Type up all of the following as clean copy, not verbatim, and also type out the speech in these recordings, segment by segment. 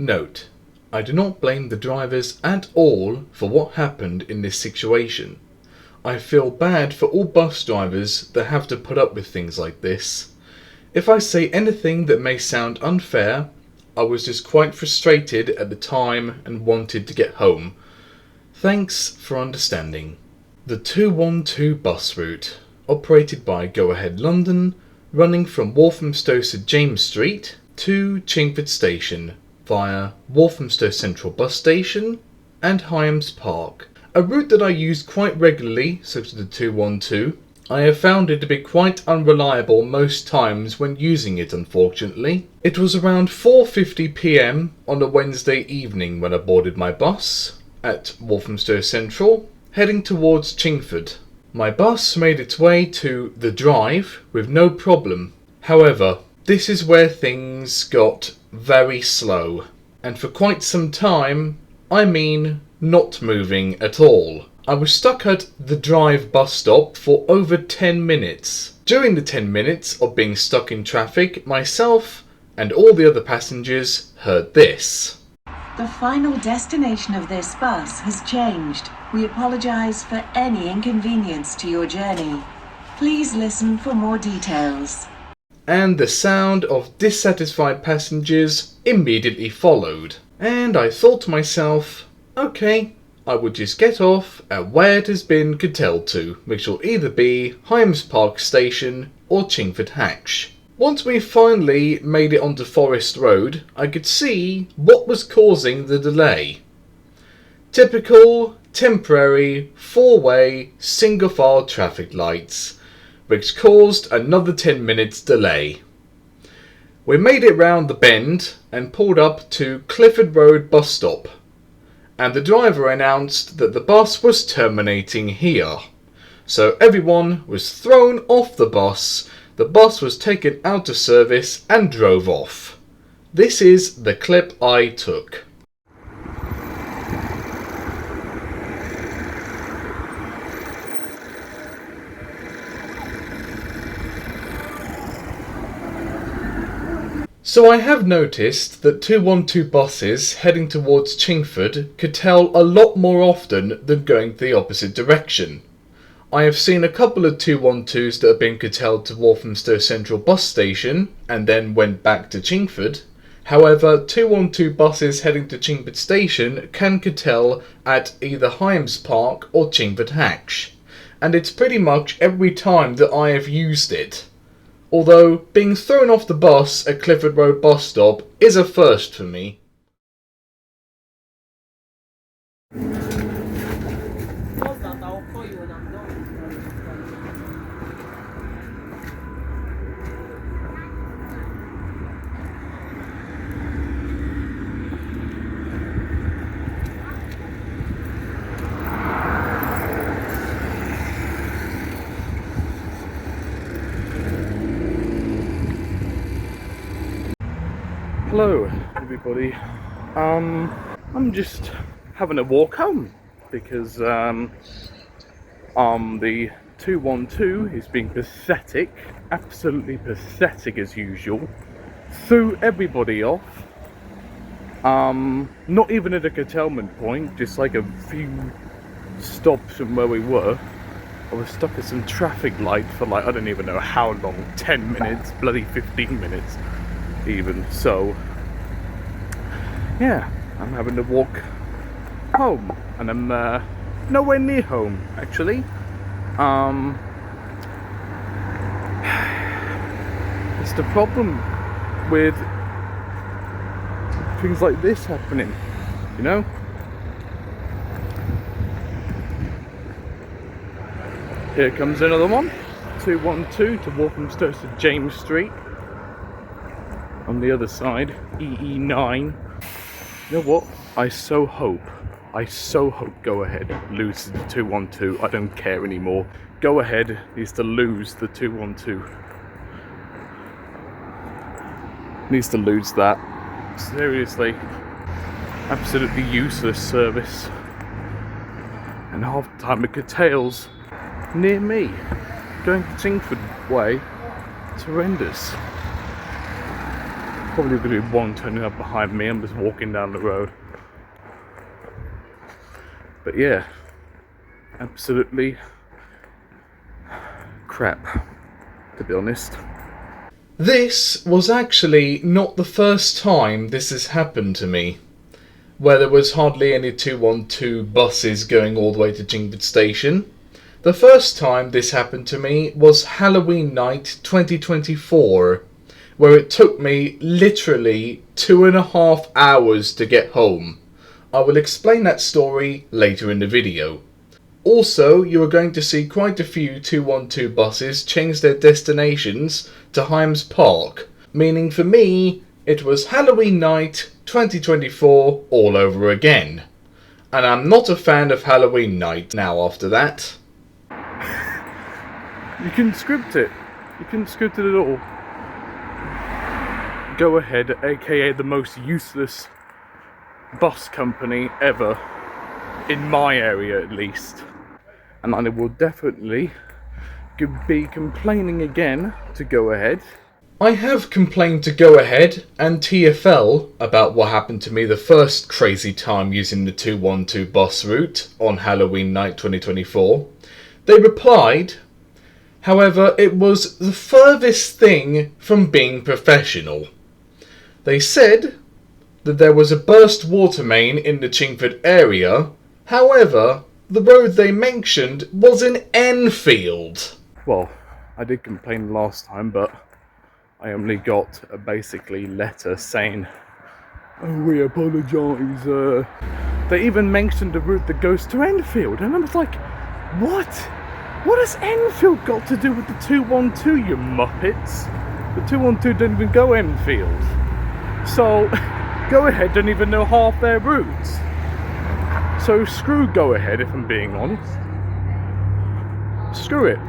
Note, I do not blame the drivers at all for what happened in this situation. I feel bad for all bus drivers that have to put up with things like this. If I say anything that may sound unfair, I was just quite frustrated at the time and wanted to get home. Thanks for understanding. The 212 bus route, operated by Go Ahead London, running from Walthamstow St James Street to Chingford Station via Walthamstow Central Bus Station and Highams Park. A route that I use quite regularly, such as the 212. I have found it to be quite unreliable most times when using it, unfortunately. It was around 4:50 PM on a Wednesday evening when I boarded my bus at Walthamstow Central, heading towards Chingford. My bus made its way to the drive with no problem. However, this is where things got very slow, and for quite some time, I mean not moving at all. I was stuck at the drive bus stop for over 10 minutes. During the 10 minutes of being stuck in traffic, myself and all the other passengers heard this. The final destination of this bus has changed. We apologise for any inconvenience to your journey. Please listen for more details. And the sound of dissatisfied passengers immediately followed. And I thought to myself, okay, I would just get off at where it has been curtailed to, which will either be Highams Park Station or Chingford Hatch. Once we finally made it onto Forest Road, I could see what was causing the delay. Typical, temporary, four-way, single-file traffic lights, which caused another 10 minutes delay. We made it round the bend and pulled up to Clifford Road bus stop, and the driver announced that the bus was terminating here. So everyone was thrown off the bus was taken out of service and drove off. This is the clip I took. So I have noticed that 212 buses heading towards Chingford curtail a lot more often than going the opposite direction. I have seen a couple of 212s that have been curtailed to Walthamstow Central Bus Station and then went back to Chingford. However, 212 buses heading to Chingford Station can curtail at either Highams Park or Chingford Hatch, and it's pretty much every time that I have used it. Although, being thrown off the bus at Clifford Road bus stop is a first for me. Hello everybody, I'm just having a walk home because the 212 is being pathetic, absolutely pathetic as usual, threw everybody off, not even at a curtailment point, just like a few stops from where we were. I was stuck at some traffic light for like, I don't even know how long, 10 minutes, bloody 15 minutes. Even so, yeah, I'm having to walk home, and I'm nowhere near home actually. It's the problem with things like this happening, you know. Here comes another one, 212 to Walthamstow St James Street. On the other side, EE9. You know what? I so hope Go Ahead loses the 212. I don't care anymore. Go Ahead needs to lose the 212. Needs to lose that. Seriously. Absolutely useless service. And half the time it curtails near me. Going to Chingford way. It's horrendous. Probably going to be one turning up behind me. I'm just walking down the road. But yeah, absolutely crap, to be honest. This was actually not the first time this has happened to me, where there was hardly any 212 buses going all the way to Chingford Station. The first time this happened to me was Halloween night 2024, where it took me literally 2.5 hours to get home. I will explain that story later in the video. Also, you are going to see quite a few 212 buses change their destinations to Highams Park, meaning for me, it was Halloween night 2024 all over again. And I'm not a fan of Halloween night now after that. You can script it. You can script it at all. Go Ahead, aka the most useless bus company ever, in my area at least. And I will definitely be complaining again to Go Ahead. I have complained to Go Ahead and TfL about what happened to me the first crazy time using the 212 bus route on Halloween night 2024. They replied, however, it was the furthest thing from being professional. They said that there was a burst water main in the Chingford area, however, the road they mentioned was in Enfield. Well, I did complain last time, but I only got a basically letter saying, oh, we apologise. They even mentioned the route that goes to Enfield, and I was like, what? What has Enfield got to do with the 212, you muppets? The 212 didn't even go Enfield. So, Go Ahead don't even know half their routes. So screw Go Ahead, if I'm being honest. Screw it.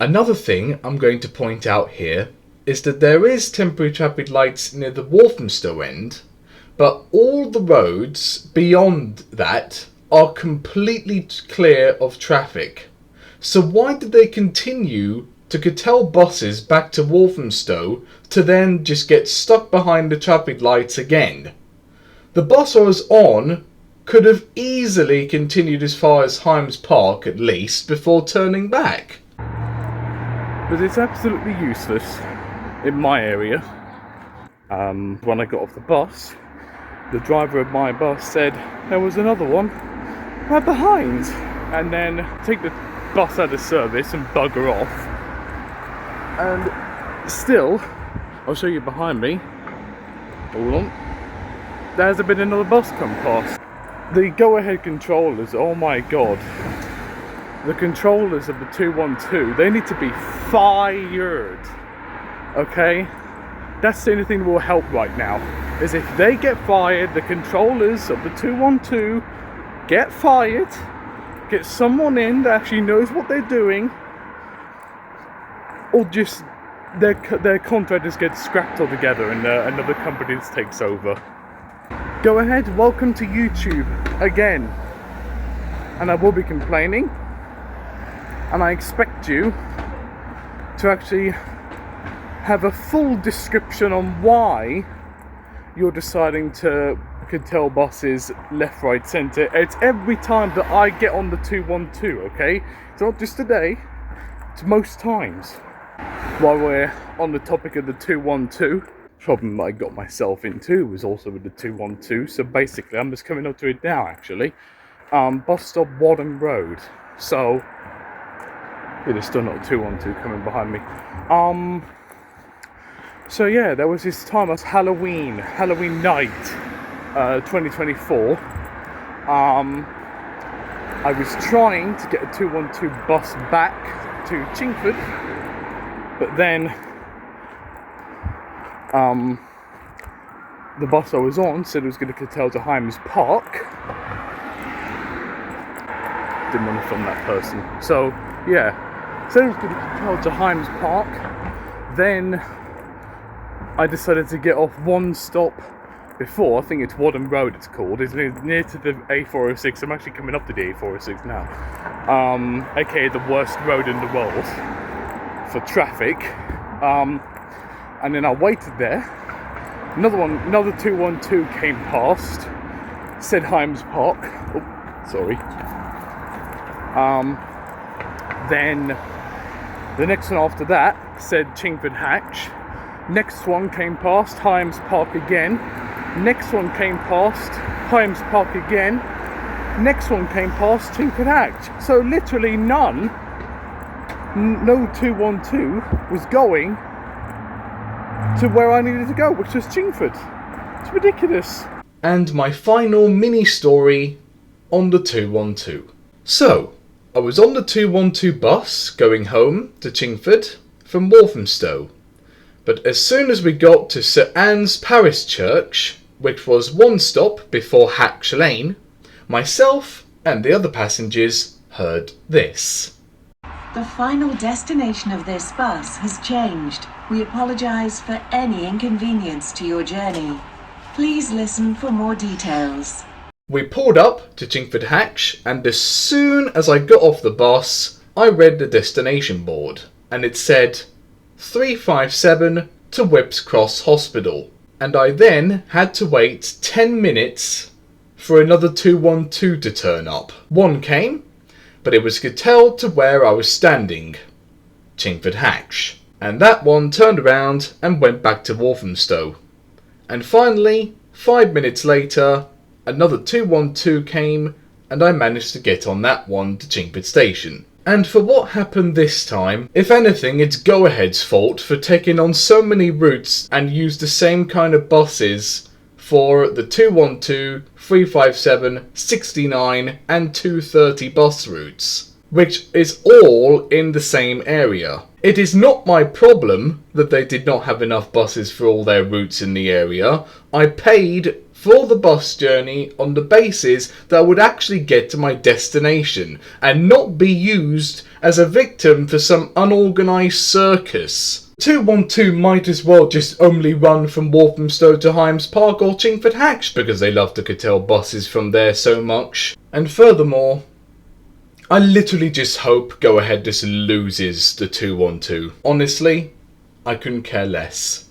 Another thing I'm going to point out here is that there is temporary traffic lights near the Walthamstow end, but all the roads beyond that are completely clear of traffic. So why did they continue to curtail buses back to Walthamstow to then just get stuck behind the traffic lights again? The bus I was on could have easily continued as far as Highams Park at least before turning back. But it's absolutely useless in my area. When I got off the bus, the driver of my bus said there was another one right behind, and then take the bus out of service and bugger off. And still, I'll show you behind me. Hold on. There hasn't been another bus come past. The Go Ahead controllers, oh my god. The controllers of the 212, they need to be fired. Okay? That's the only thing that will help right now. Is if they get fired, the controllers of the 212 get fired, get someone in that actually knows what they're doing, or just their contract just gets scrapped altogether and another company just takes over. Go Ahead, welcome to YouTube again. And I will be complaining, and I expect you to actually have a full description on why you're deciding to curtail buses left, right, centre. It's every time that I get on the 212, okay? It's not just today, it's most times. While we're on the topic of the 212, problem I got myself into was also with the 212, so basically I'm just coming up to it now actually. Bus stop Wadham Road. So, yeah, there's still not a 212 coming behind me. So yeah, there was this time, it was Halloween night, 2024. I was trying to get a 212 bus back to Chingford, but then the bus I was on said it was going to curtail to Highams Park. Didn't want to film that person. So, yeah. Said it was going to curtail to Highams Park. Then I decided to get off one stop before. I think it's Wadham Road it's called. It's near to the A406. I'm actually coming up to the A406 now. AKA the worst road in the world for traffic. And then I waited there another 212 came past, said Highams Park. Oh, sorry. Then the next one after that said Chingford Hatch. Next one came past Highams Park again. Next one came past Highams Park again. Next one came past Chingford Hatch. So literally no 212 was going to where I needed to go, which was Chingford. It's ridiculous. And my final mini story on the 212. So, I was on the 212 bus going home to Chingford from Walthamstow. But as soon as we got to St Anne's Parish Church, which was one stop before Hatch Lane, myself and the other passengers heard this. The final destination of this bus has changed. We apologise for any inconvenience to your journey. Please listen for more details. We pulled up to Chingford Hatch, and as soon as I got off the bus, I read the destination board, and it said 357 to Whipps Cross Hospital. And I then had to wait 10 minutes for another 212 to turn up. One came, but it was curtailed to where I was standing, Chingford Hatch. And that one turned around and went back to Walthamstow. And finally, 5 minutes later, another 212 came, and I managed to get on that one to Chingford Station. And for what happened this time, if anything, it's Go Ahead's fault for taking on so many routes and used the same kind of buses for the 212, 357, 69 and 230 bus routes, which is all in the same area. It is not my problem that they did not have enough buses for all their routes in the area. I paid for the bus journey on the basis that I would actually get to my destination and not be used as a victim for some unorganised circus. 212 might as well just only run from Walthamstow to Highams Park or Chingford Hatch because they love to curtail buses from there so much. And furthermore, I literally just hope Go Ahead just loses the 212. Honestly, I couldn't care less.